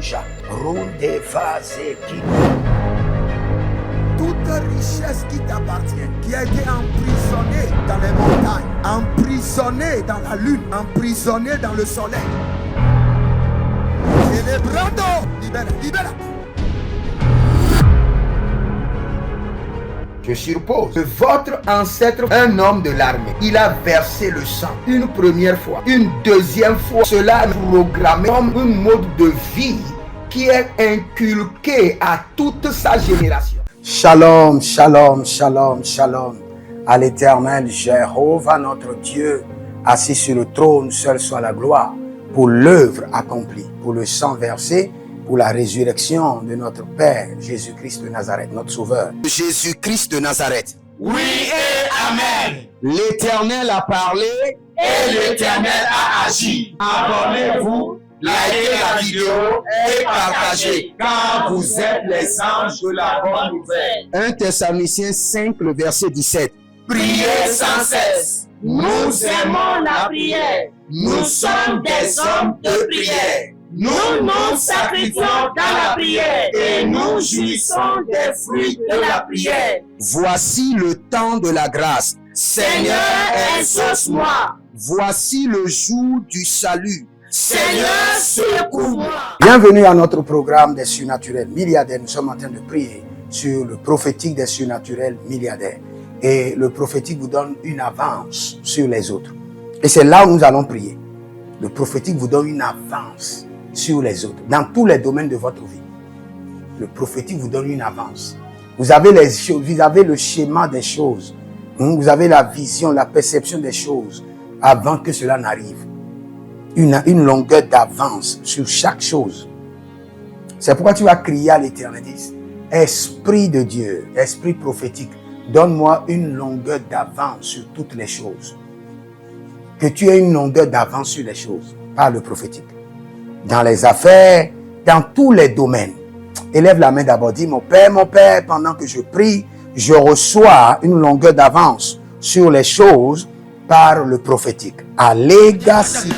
Rouja, Ronde Vazeki. Toute richesse qui t'appartient, qui a été emprisonnée dans les montagnes, emprisonnée dans la lune, emprisonnée dans le soleil. Et les brando, libère. Je suppose que votre ancêtre, un homme de l'armée, il a versé le sang une première fois, une deuxième fois. Cela est programmé comme un mode de vie qui est inculqué à toute sa génération. Shalom, shalom, shalom, shalom. À l'Éternel, Jéhovah, notre Dieu, assis sur le trône, seul soit la gloire pour l'œuvre accomplie, pour le sang versé, pour la résurrection de notre Père, Jésus-Christ de Nazareth, notre Sauveur. Jésus-Christ de Nazareth. Oui et Amen. L'Éternel a parlé et l'Éternel a agi. Abonnez-vous, likez la vidéo et partagez, car vous êtes les anges de la bonne nouvelle. 1 Thessaloniciens 5, le verset 17. Priez sans cesse. Nous aimons la prière. Nous sommes des hommes de prière. Nous nous sacrifions dans la prière et nous jouissons des fruits de la prière. Voici le temps de la grâce. Seigneur, exauce-moi. Voici le jour du salut. Seigneur, secours-moi. Bienvenue à notre programme des surnaturels milliardaires. Nous sommes en train de prier sur le prophétique des surnaturels milliardaires. Et le prophétique vous donne une avance sur les autres. Et c'est là où nous allons prier. Le prophétique vous donne une avance sur les autres, dans tous les domaines de votre vie. Le prophétique vous donne une avance. Vous avez les choses, vous avez le schéma des choses. Vous avez la vision, la perception des choses avant que cela n'arrive. Une longueur d'avance sur chaque chose. C'est pourquoi tu vas crier à l'Éternel. Esprit de Dieu, esprit prophétique, donne-moi une longueur d'avance sur toutes les choses. Que tu aies une longueur d'avance sur les choses, par le prophétique. Dans les affaires, dans tous les domaines. Élève la main d'abord, dis mon Père, pendant que je prie, je reçois une longueur d'avance sur les choses par le prophétique. Alléga si.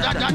Thank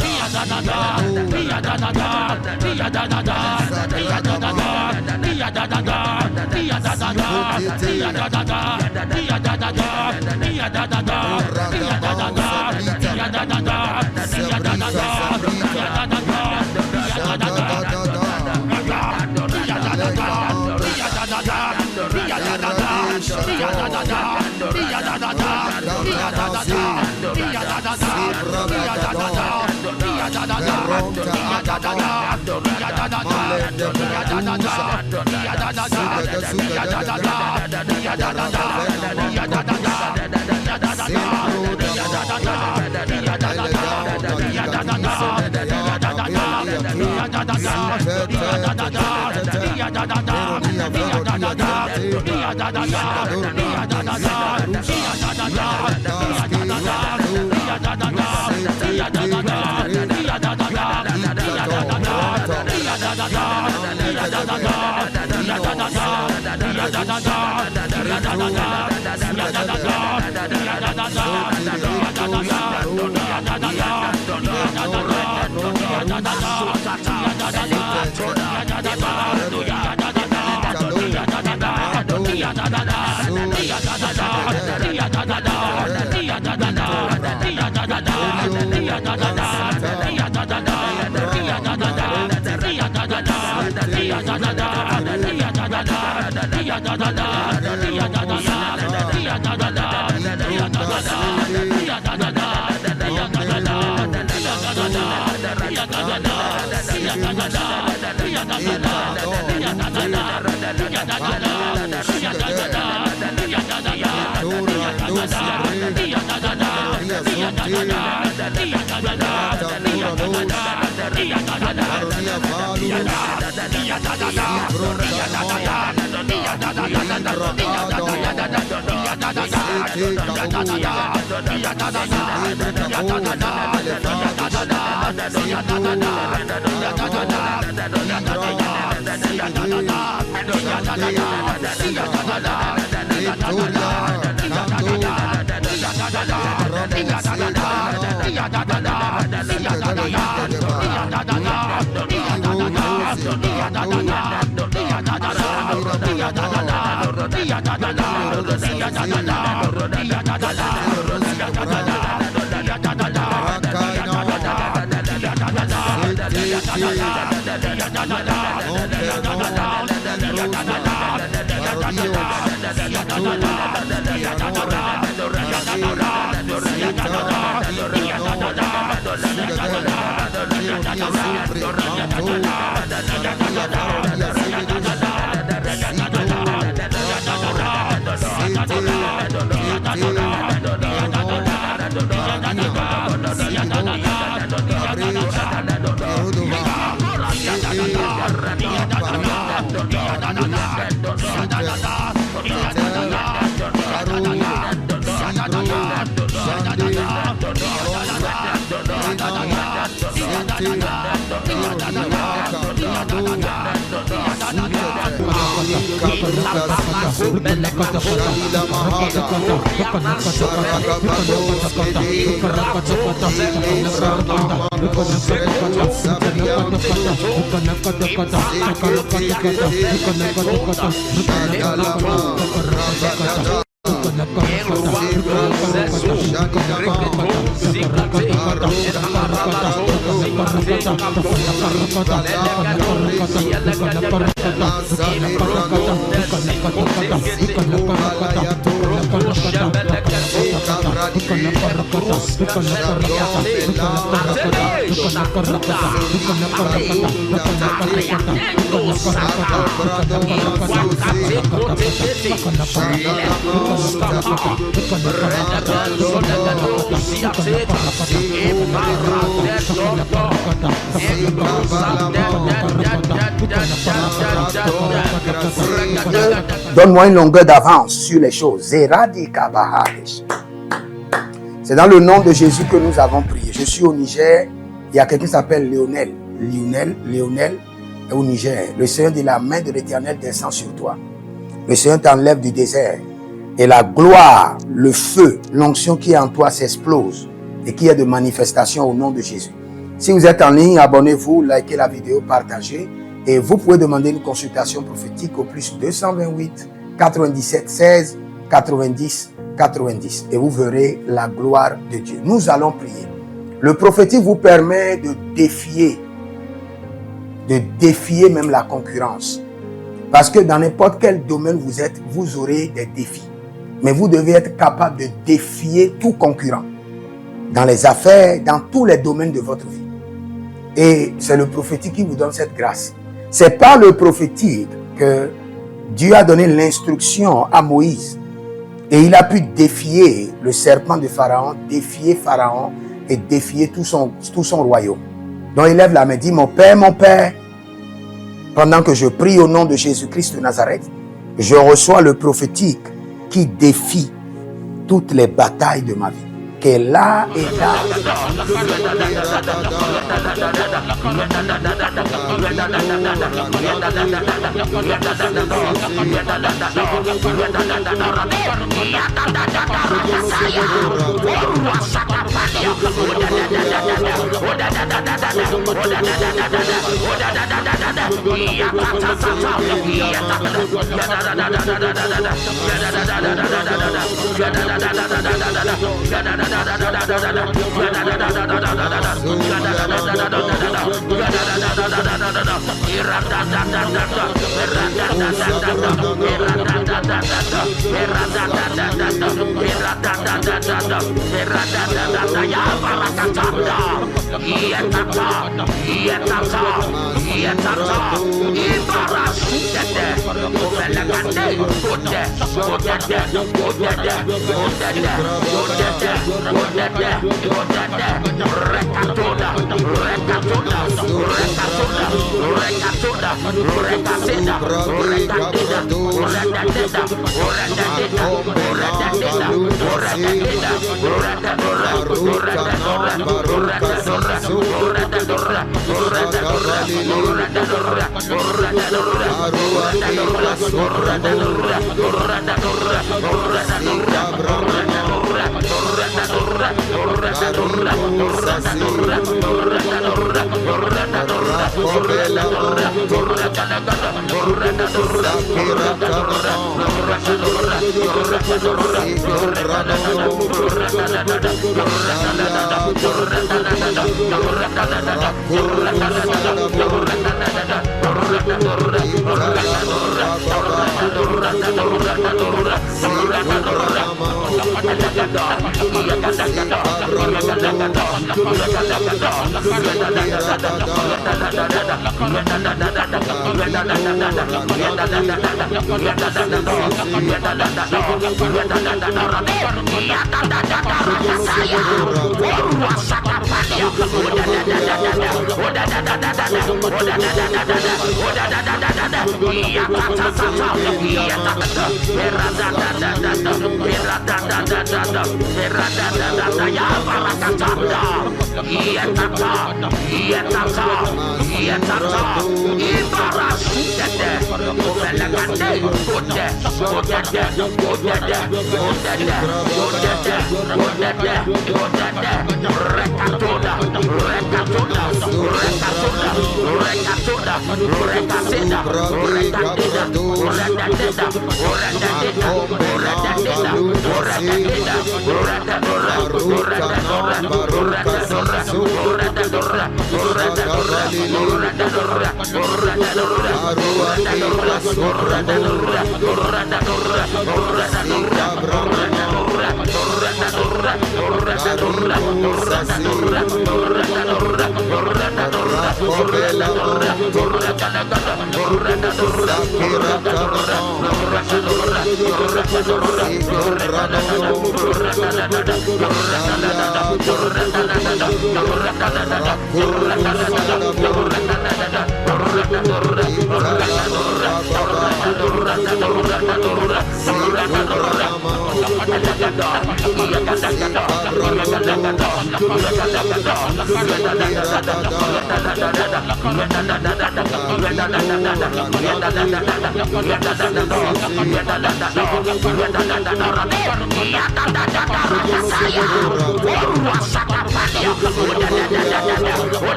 Iya Donne-moi une longueur d'avance sur les choses. C'est dans le nom de Jésus que nous avons prié. Je suis au Niger. Il y a quelqu'un qui s'appelle Lionel est au Niger. Le Seigneur dit: la main de l'Éternel descend sur toi. Le Seigneur t'enlève du désert. Et la gloire, le feu, l'onction qui est en toi s'explose et qui est de manifestation au nom de Jésus. Si vous êtes en ligne, abonnez-vous, likez la vidéo, partagez. Et vous pouvez demander une consultation prophétique au plus 228 97 16 90 90. Et vous verrez la gloire de Dieu. Nous allons prier. Le prophétique vous permet de défier même la concurrence. Parce que dans n'importe quel domaine vous êtes, vous aurez des défis. Mais vous devez être capable de défier tout concurrent. Dans les affaires, dans tous les domaines de votre vie. Et c'est le prophétique qui vous donne cette grâce. C'est par le prophétique que Dieu a donné l'instruction à Moïse. Et il a pu défier le serpent de Pharaon, défier Pharaon et défier tout son royaume. Donc il lève la main et dit, mon Père, pendant que je prie au nom de Jésus-Christ de Nazareth, je reçois le prophétique qui défie toutes les batailles de ma vie. Que là et là.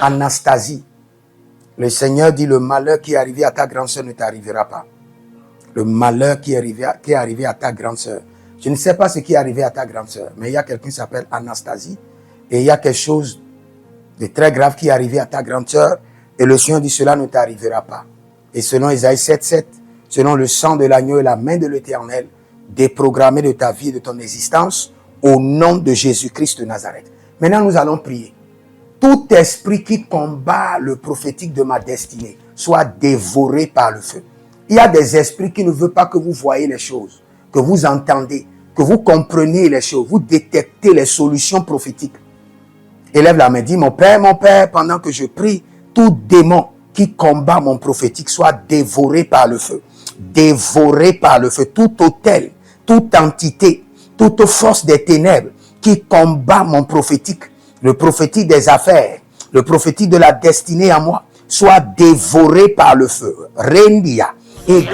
Anastasie. Le Seigneur dit, le malheur qui est arrivé à ta grande sœur ne t'arrivera pas. Le malheur qui est arrivé à ta grande sœur. Je ne sais pas ce qui est arrivé à ta grande sœur, mais il y a quelqu'un qui s'appelle Anastasie. Et il y a quelque chose de très grave qui est arrivé à ta grande sœur. Et le Seigneur dit, cela ne t'arrivera pas. Et selon Isaïe 7:7, selon le sang de l'agneau et la main de l'Éternel, déprogrammé de ta vie et de ton existence, au nom de Jésus-Christ de Nazareth. Maintenant, nous allons prier. Tout esprit qui combat le prophétique de ma destinée soit dévoré par le feu. Il y a des esprits qui ne veulent pas que vous voyez les choses, que vous entendez, que vous compreniez les choses, vous détectez les solutions prophétiques. Élève la main, dis, mon Père, pendant que je prie, tout démon qui combat mon prophétique soit dévoré par le feu. Dévoré par le feu. Tout autel, toute entité, toute force des ténèbres qui combat mon prophétique, le prophétique des affaires, le prophétique de la destinée à moi, soit dévoré par le feu. Rendia. Et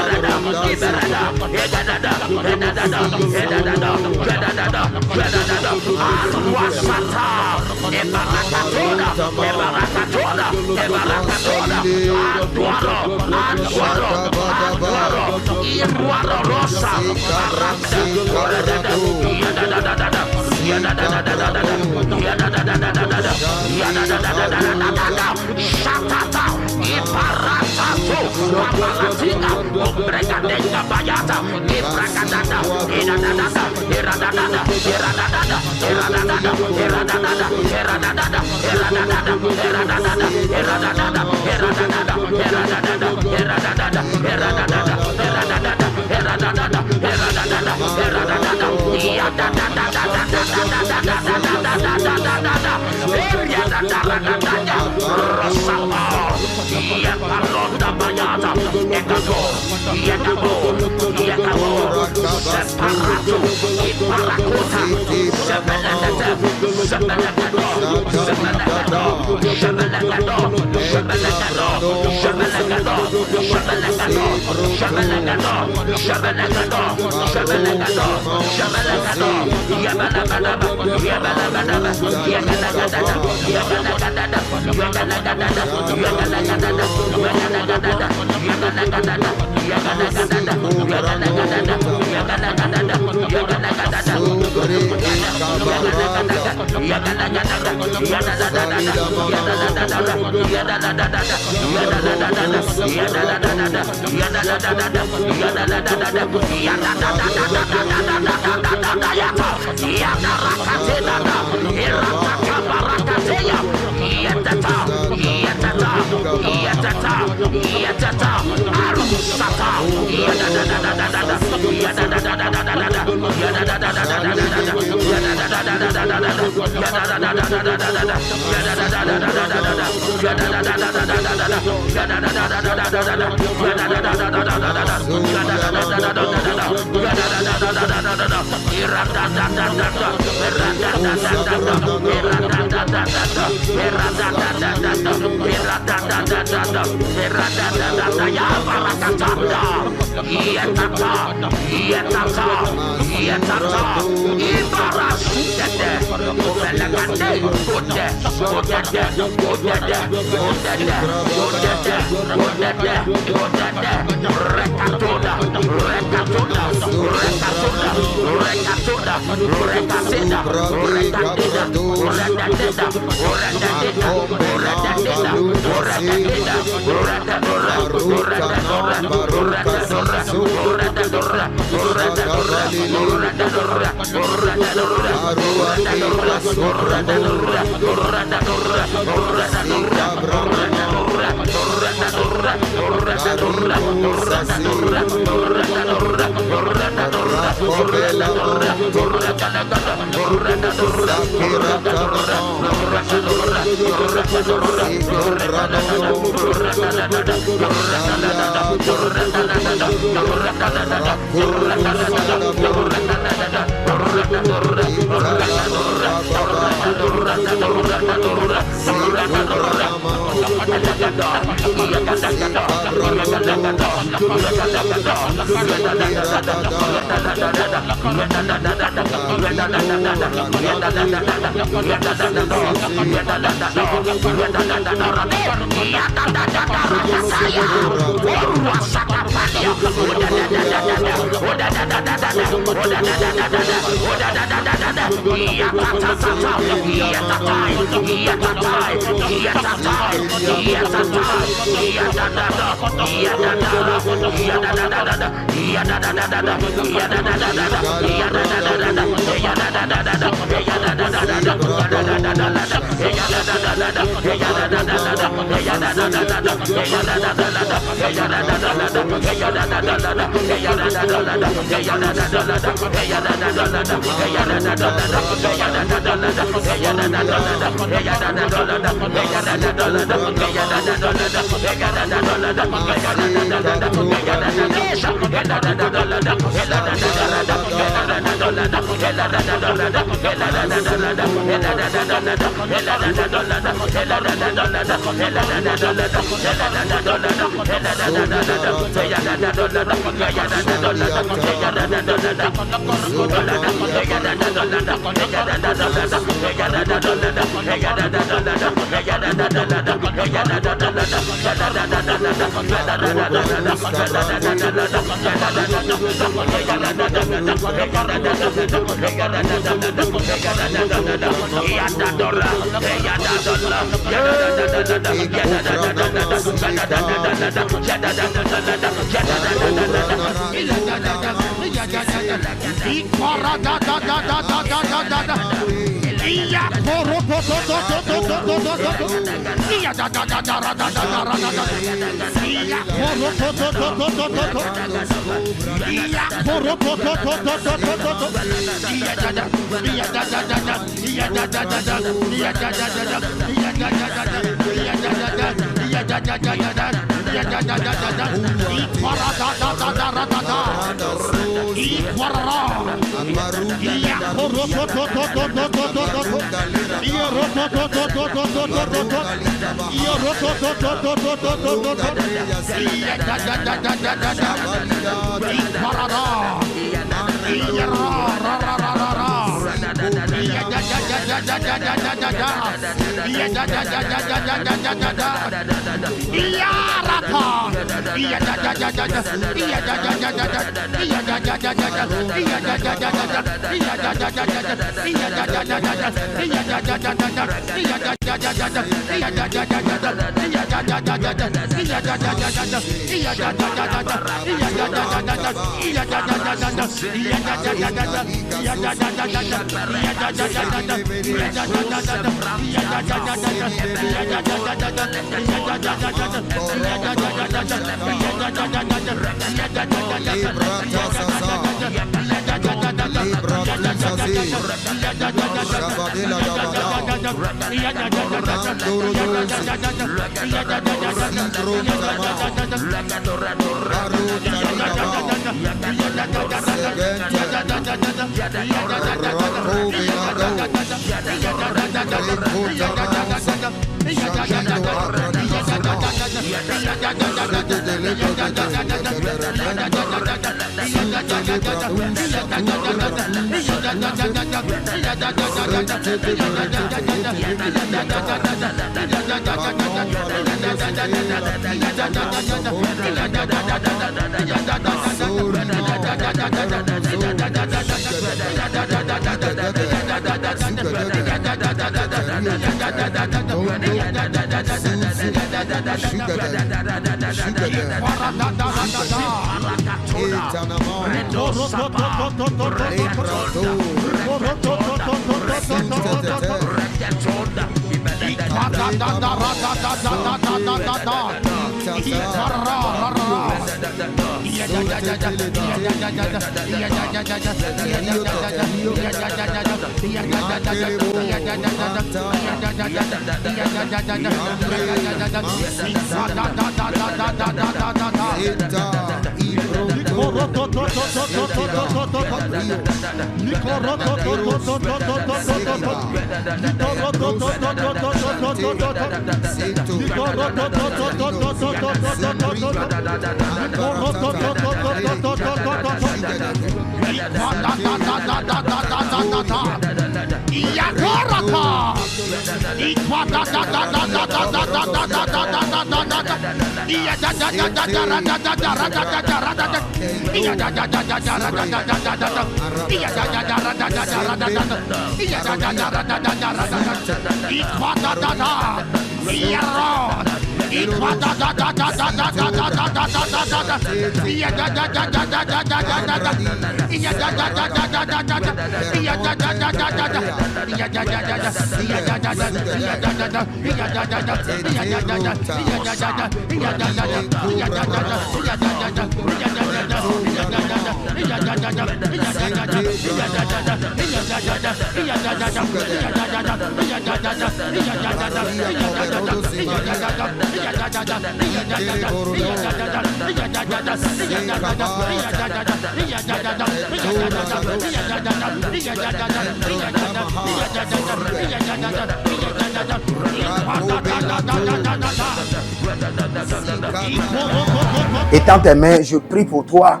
Étends tes mains, je prie pour toi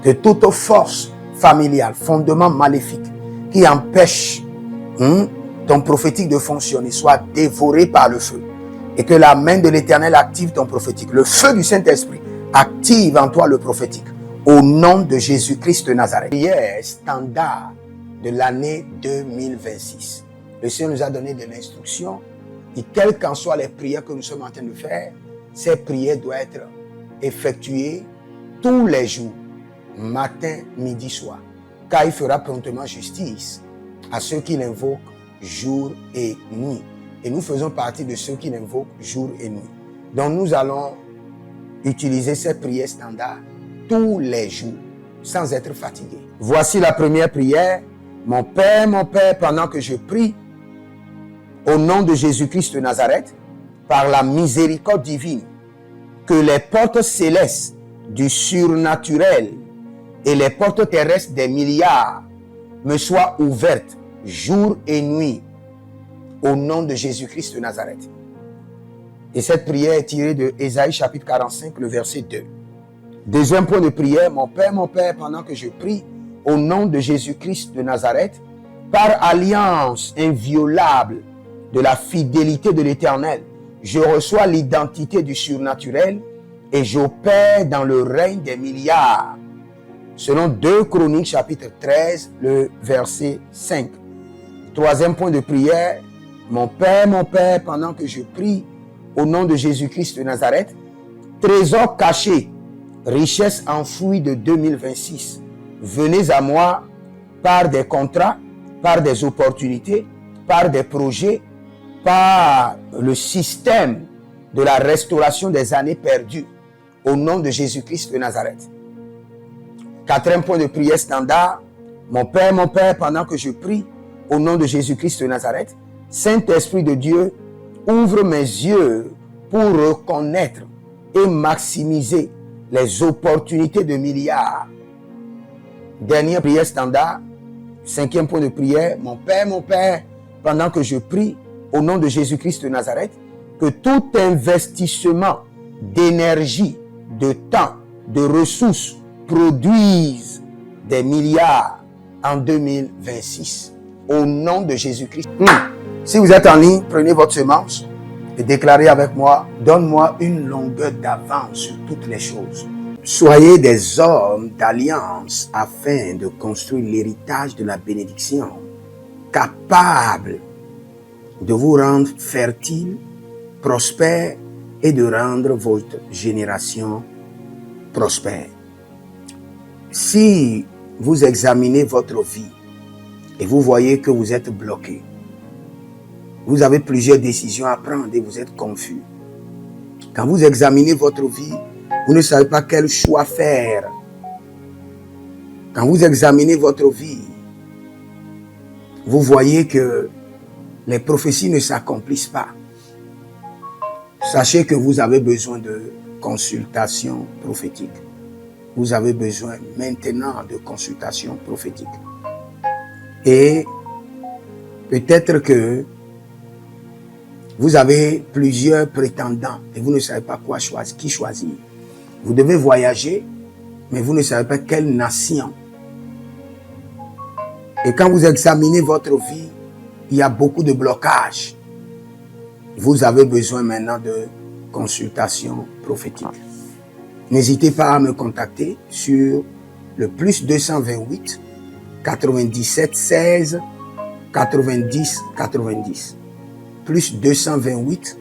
que toute force familiale, fondement maléfique qui empêche ton prophétique de fonctionner soit dévoré par le feu. Et que la main de l'Éternel active ton prophétique. Le feu du Saint-Esprit active en toi le prophétique. Au nom de Jésus-Christ de Nazareth. Prière standard de l'année 2026. Le Seigneur nous a donné de l'instruction. Et quelles qu'en soient les prières que nous sommes en train de faire, ces prières doivent être effectuées tous les jours, matin, midi, soir. Car il fera promptement justice à ceux qui l'invoquent jour et nuit. Et nous faisons partie de ceux qui l'invoquent jour et nuit. Donc nous allons utiliser ces prières standards tous les jours, sans être fatigués. Voici la première prière. Mon Père, pendant que je prie, au nom de Jésus-Christ de Nazareth, par la miséricorde divine, que les portes célestes du surnaturel et les portes terrestres des milliards me soient ouvertes jour et nuit, au nom de Jésus-Christ de Nazareth. Et cette prière est tirée de Ésaïe chapitre 45, le verset 2. Deuxième point de prière, mon Père, pendant que je prie, au nom de Jésus-Christ de Nazareth, par alliance inviolable de la fidélité de l'Éternel, je reçois l'identité du surnaturel et j'opère dans le règne des milliards. Selon 2 Chroniques chapitre 13, le verset 5. Troisième point de prière, mon Père, pendant que je prie, au nom de Jésus-Christ de Nazareth, trésor caché, richesse enfouie de 2026, venez à moi par des contrats, par des opportunités, par des projets, par le système de la restauration des années perdues, au nom de Jésus-Christ de Nazareth. Quatrième point de prière standard, mon Père, pendant que je prie, au nom de Jésus-Christ de Nazareth, Saint-Esprit de Dieu, ouvre mes yeux pour reconnaître et maximiser les opportunités de milliards. Dernière prière standard, cinquième point de prière, mon Père, pendant que je prie, au nom de Jésus-Christ de Nazareth, que tout investissement d'énergie, de temps, de ressources produise des milliards en 2026. Au nom de Jésus-Christ. Si vous êtes en ligne, prenez votre semence et déclarez avec moi, donne-moi une longueur d'avance sur toutes les choses. Soyez des hommes d'alliance afin de construire l'héritage de la bénédiction, capables de vous rendre fertile, prospère et de rendre votre génération prospère. Si vous examinez votre vie et vous voyez que vous êtes bloqué, vous avez plusieurs décisions à prendre et vous êtes confus. Quand vous examinez votre vie, vous ne savez pas quel choix faire. Quand vous examinez votre vie, vous voyez que les prophéties ne s'accomplissent pas. Sachez que vous avez besoin de consultation prophétique. Vous avez besoin maintenant de consultation prophétique. Et peut-être que vous avez plusieurs prétendants et vous ne savez pas qui choisir. Vous devez voyager, mais vous ne savez pas quelle nation. Et quand vous examinez votre vie, il y a beaucoup de blocages. Vous avez besoin maintenant de consultation prophétique. N'hésitez pas à me contacter sur le plus 228 97 16 90 90. Plus 228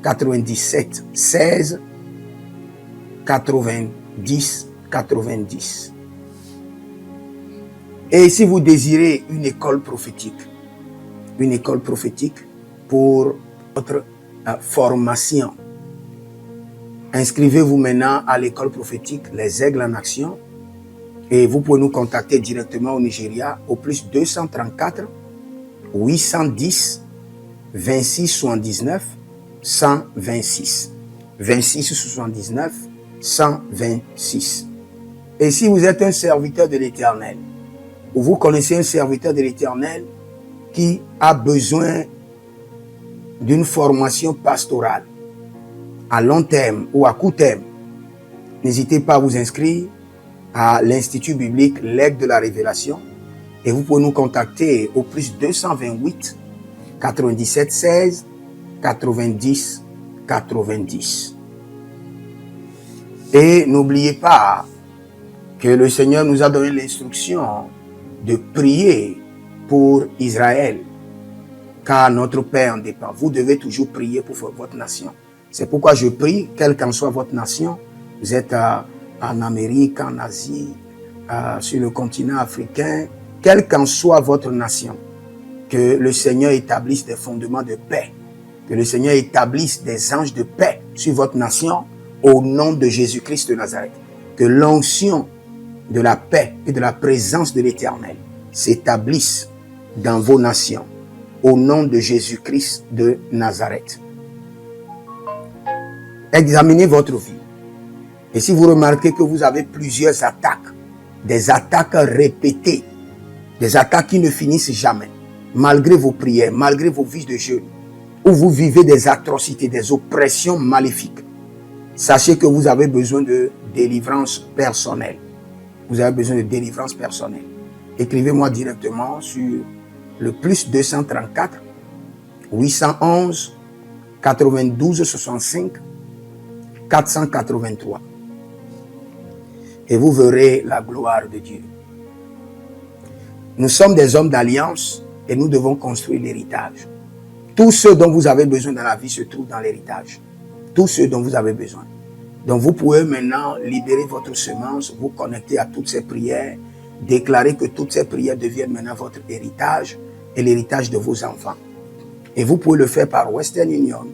97 16 90 90. Et si vous désirez une école prophétique pour votre formation, inscrivez-vous maintenant à l'école prophétique Les Aigles en Action et vous pouvez nous contacter directement au Nigeria au plus 234 810 26 79 126. 26 79 126. Et si vous êtes un serviteur de l'Éternel, ou vous connaissez un serviteur de l'Éternel qui a besoin d'une formation pastorale à long terme ou à court terme, n'hésitez pas à vous inscrire à l'Institut biblique L'Aigle de la Révélation et vous pouvez nous contacter au plus 228 97 16 90 90. Et n'oubliez pas que le Seigneur nous a donné l'instruction de prier pour Israël, car notre paix en dépend. Vous devez toujours prier pour votre nation. C'est pourquoi je prie, quelle qu'en soit votre nation, vous êtes en Amérique, en Asie, sur le continent africain, quelle qu'en soit votre nation, que le Seigneur établisse des fondements de paix, que le Seigneur établisse des anges de paix sur votre nation au nom de Jésus-Christ de Nazareth. Que l'onction de la paix et de la présence de l'Éternel s'établisse dans vos nations au nom de Jésus-Christ de Nazareth. Examinez votre vie. Et si vous remarquez que vous avez plusieurs attaques, des attaques répétées, des attaques qui ne finissent jamais, malgré vos prières, malgré vos vies de jeûne, où vous vivez des atrocités, des oppressions maléfiques, sachez que vous avez besoin de délivrance personnelle. Vous avez besoin de délivrance personnelle. Écrivez-moi directement sur le plus 234 811 92 65 483. Et vous verrez la gloire de Dieu. Nous sommes des hommes d'alliance et nous devons construire l'héritage. Tout ce dont vous avez besoin dans la vie se trouve dans l'héritage. Tout ce dont vous avez besoin. Donc vous pouvez maintenant libérer votre semence, vous connecter à toutes ces prières, déclarer que toutes ces prières deviennent maintenant votre héritage et l'héritage de vos enfants. Et vous pouvez le faire par Western Union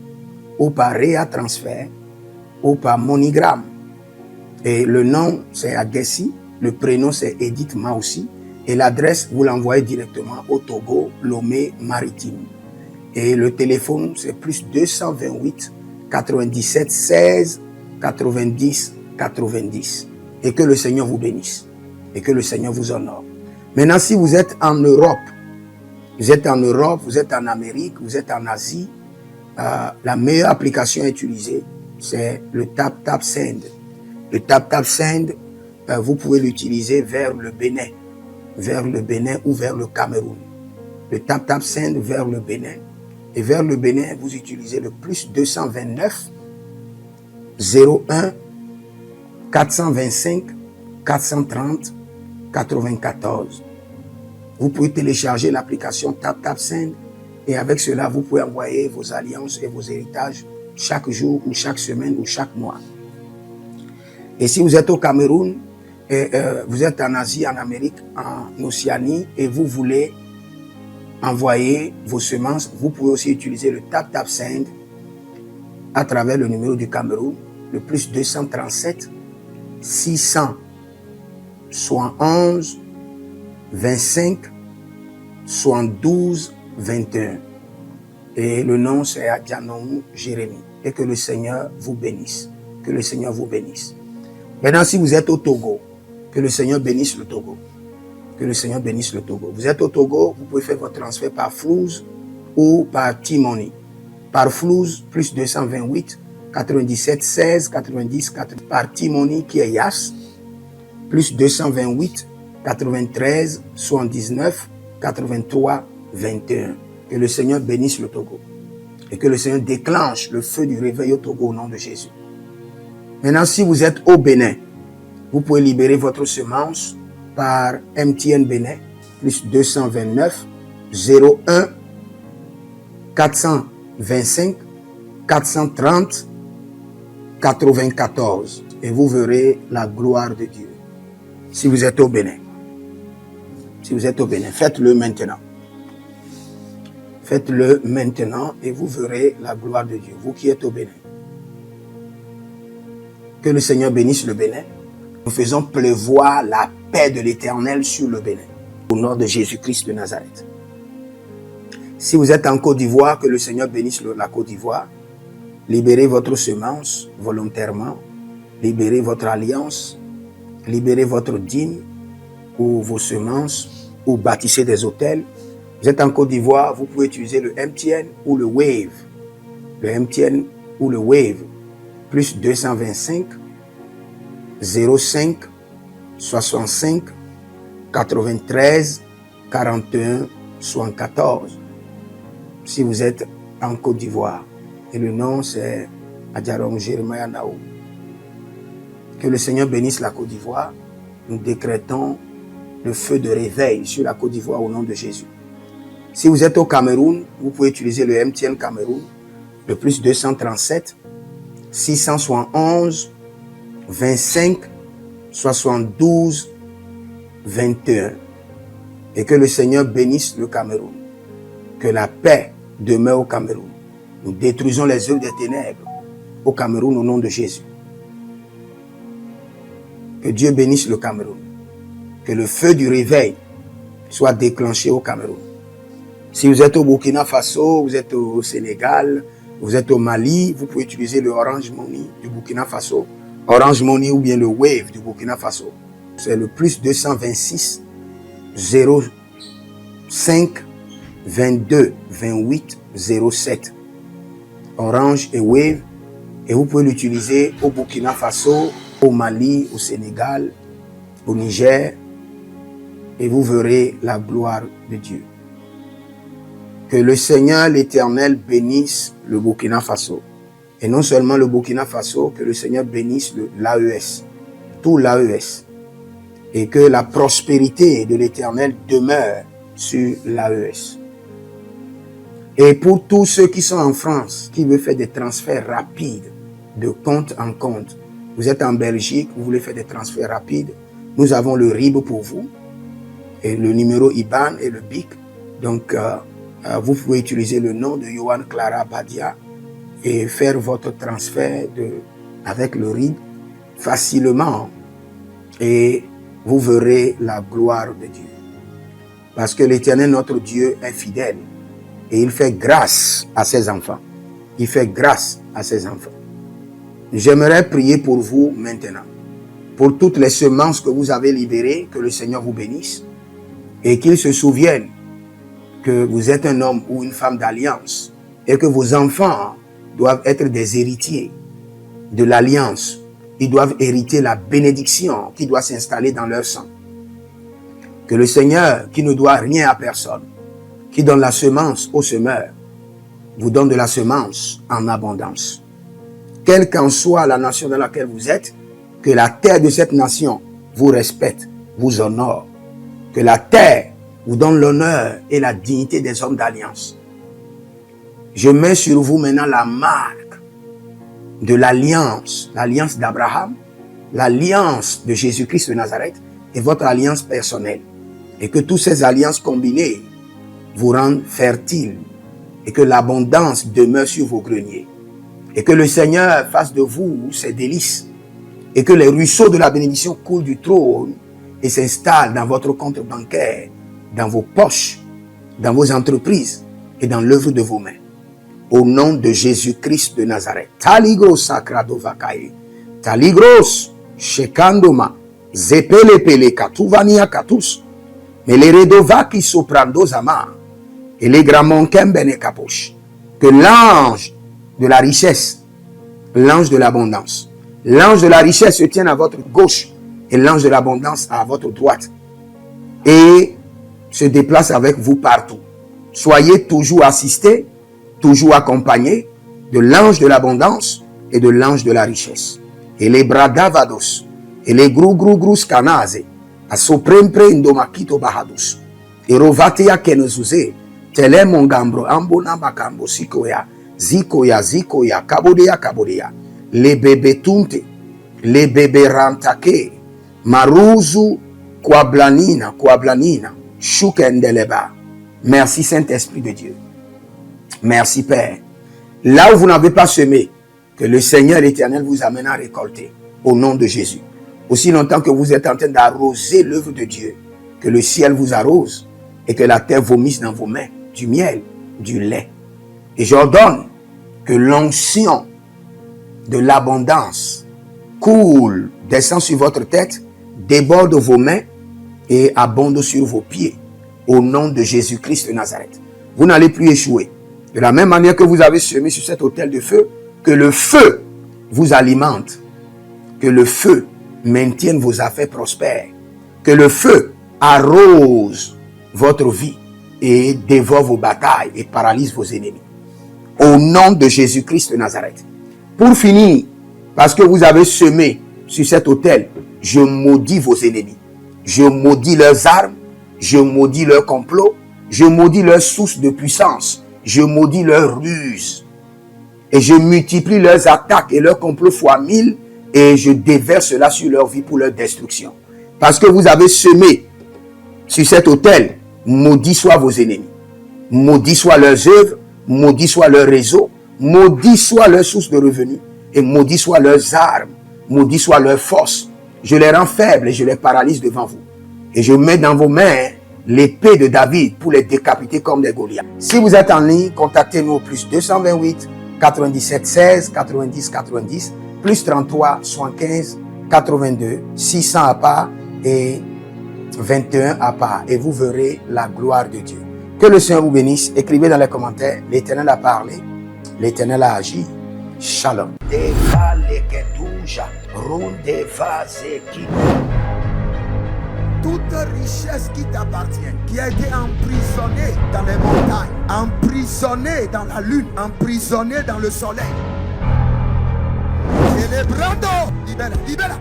ou par Rea Transfer ou par MoneyGram. Et le nom c'est Agessi, le prénom c'est Edith Maussi et l'adresse vous l'envoyez directement au Togo, Lomé Maritime. Et le téléphone c'est plus 228 97 16 90 90. Et que le Seigneur vous bénisse. Et que le Seigneur vous honore. Maintenant, si vous êtes en Europe, vous êtes en Amérique, vous êtes en Asie, la meilleure application à utiliser, c'est le TapTapSend. Le TapTapSend, vous pouvez l'utiliser vers le Bénin ou vers le Cameroun. Le TapTapSend vers le Bénin. Et vers le Bénin, vous utilisez le plus 229 01 425 430 94. Vous pouvez télécharger l'application TapTapSend et avec cela, vous pouvez envoyer vos alliances et vos héritages chaque jour ou chaque semaine ou chaque mois. Et si vous êtes au Cameroun, vous êtes en Asie, en Amérique, en Océanie, et vous voulez envoyer vos semences, vous pouvez aussi utiliser le Tap Send à travers le numéro du Cameroun, le plus 237 671 25 72 21. Et le nom c'est Adjanou Jérémie. Et que le Seigneur vous bénisse. Que le Seigneur vous bénisse. Maintenant, si vous êtes au Togo, que le Seigneur bénisse le Togo. Que le Seigneur bénisse le Togo. Vous êtes au Togo, vous pouvez faire votre transfert par Flouz ou par T-Money. Par Flouz, plus 228 97 16 90 4. Par T-Money qui est Yas, plus 228 93 79 83 21. Que le Seigneur bénisse le Togo. Et que le Seigneur déclenche le feu du réveil au Togo au nom de Jésus. Maintenant, si vous êtes au Bénin, vous pouvez libérer votre semence par MTN Bénin, plus 229 01 425 430 94. Et vous verrez la gloire de Dieu. Si vous êtes au Bénin. Si vous êtes au Bénin, faites-le maintenant. Faites-le maintenant et vous verrez la gloire de Dieu. Vous qui êtes au Bénin. Que le Seigneur bénisse le Bénin. Nous faisons pleuvoir la paix de l'Éternel sur le Bénin. Au nom de Jésus-Christ de Nazareth. Si vous êtes en Côte d'Ivoire, que le Seigneur bénisse la Côte d'Ivoire. Libérez votre semence volontairement. Libérez votre alliance. Libérez votre dîme ou vos semences ou bâtissez des hôtels. Vous êtes en Côte d'Ivoire, vous pouvez utiliser le MTN ou le Wave. Le MTN ou le Wave. Plus 225 05 65 93 41 74. Si vous êtes en Côte d'Ivoire. Et le nom c'est Adjaron Jeremiah Naou. Que le Seigneur bénisse la Côte d'Ivoire. Nous décrétons le feu de réveil sur la Côte d'Ivoire au nom de Jésus. Si vous êtes au Cameroun, vous pouvez utiliser le MTN Cameroun, le plus 237 671 25 72 21. Et que le Seigneur bénisse le Cameroun. Que la paix demeure au Cameroun. Nous détruisons les œuvres des ténèbres au Cameroun au nom de Jésus. Que Dieu bénisse le Cameroun. Que le feu du réveil soit déclenché au Cameroun. Si vous êtes au Burkina Faso, vous êtes au Sénégal, vous êtes au Mali, vous pouvez utiliser le Orange Money du Burkina Faso. Orange Money ou bien le Wave du Burkina Faso. C'est le plus 226 05 22 28 07. Orange et Wave. Et vous pouvez l'utiliser au Burkina Faso, au Mali, au Sénégal, au Niger. Et vous verrez la gloire de Dieu. Que le Seigneur l'Éternel bénisse le Burkina Faso. Et non seulement le Burkina Faso, que le Seigneur bénisse l'AES, tout l'AES. Et que la prospérité de l'Éternel demeure sur l'AES. Et pour tous ceux qui sont en France, qui veulent faire des transferts rapides de compte en compte, vous êtes en Belgique, vous voulez faire des transferts rapides, nous avons le RIB pour vous, et le numéro IBAN et le BIC. Donc, vous pouvez utiliser le nom de Yohan Clara Badia et faire votre transfert avec le RIB facilement. Et vous verrez la gloire de Dieu. Parce que l'Éternel, notre Dieu, est fidèle. Et il fait grâce à ses enfants. Il fait grâce à ses enfants. J'aimerais prier pour vous maintenant. Pour toutes les semences que vous avez libérées, que le Seigneur vous bénisse. Et qu'il se souvienne que vous êtes un homme ou une femme d'alliance. Et que vos enfants doivent être des héritiers de l'alliance. Ils doivent hériter la bénédiction qui doit s'installer dans leur sang. Que le Seigneur, qui ne doit rien à personne, qui donne la semence au semeur, vous donne de la semence en abondance. Quelle qu'en soit la nation dans laquelle vous êtes, que la terre de cette nation vous respecte, vous honore. Que la terre vous donne l'honneur et la dignité des hommes d'alliance. Je mets sur vous maintenant la marque de l'alliance d'Abraham, l'alliance de Jésus-Christ de Nazareth et votre alliance personnelle. Et que toutes ces alliances combinées vous rendent fertiles et que l'abondance demeure sur vos greniers. Et que le Seigneur fasse de vous ses délices et que les ruisseaux de la bénédiction coulent du trône et s'installent dans votre compte bancaire, dans vos poches, dans vos entreprises et dans l'œuvre de vos mains. Au nom de Jésus-Christ de Nazareth. Taligros sacrado vakae. Taligros shekandoma. Zepelepele katuvania katus. Meleredovaki soprando zama. Et les gramons kembene kaposh. Que l'ange de la richesse, l'ange de l'abondance, l'ange de la richesse se tienne à votre gauche et l'ange de l'abondance à votre droite. Et se déplace avec vous partout. Soyez toujours assistés, toujours accompagné de l'ange de l'abondance et de l'ange de la richesse. Et les bradavados, et les grou scanaze, a soprempre indomakito bahadus, et rovatea kenezuze, tele mongambro ambona makambo sikoya, zikoya, kabodea, les bébés tunte, les bébés rantake, maruzu, kwablanina, shukendeleba. Merci Saint-Esprit de Dieu. Merci Père. Là où vous n'avez pas semé, que le Seigneur éternel vous amène à récolter. Au nom de Jésus. Aussi longtemps que vous êtes en train d'arroser l'œuvre de Dieu, que le ciel vous arrose et que la terre vomisse dans vos mains du miel, du lait. Et j'ordonne que l'onction de l'abondance coule, descend sur votre tête, déborde vos mains et abonde sur vos pieds. Au nom de Jésus-Christ de Nazareth. Vous n'allez plus échouer. De la même manière que vous avez semé sur cet autel de feu, que le feu vous alimente, que le feu maintienne vos affaires prospères, que le feu arrose votre vie et dévore vos batailles et paralyse vos ennemis. Au nom de Jésus-Christ de Nazareth. Pour finir, parce que vous avez semé sur cet autel, je maudis vos ennemis. Je maudis leurs armes. Je maudis leur complot, je maudis leur source de puissance, je maudis leur ruse. Et je multiplie leurs attaques et leurs complots fois 1000 et je déverse cela sur leur vie pour leur destruction. Parce que vous avez semé sur cet autel, maudit soient vos ennemis, maudit soient leurs œuvres, maudit soit leur réseau, maudit soit leur source de revenus et maudit soient leurs armes, maudit soit leur force. Je les rends faibles et je les paralyse devant vous. Et je mets dans vos mains l'épée de David pour les décapiter comme des Goliaths. Si vous êtes en ligne, contactez-nous au plus 228 97 16 90 90, plus 33 75 82 600 à part et 21 à part. Et vous verrez la gloire de Dieu. Que le Seigneur vous bénisse. Écrivez dans les commentaires, l'Éternel a parlé, l'Éternel a agi. Shalom. Toute richesse qui t'appartient, qui a été emprisonnée dans les montagnes, emprisonnée dans la lune, emprisonnée dans le soleil. Celebrando, libera.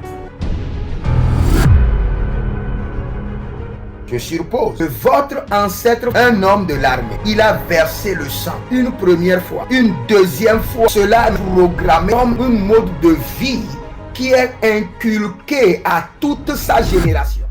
Je suppose que votre ancêtre, un homme de l'armée, il a versé le sang une première fois, une deuxième fois. Cela est programmé comme un mode de vie qui est inculqué à toute sa génération.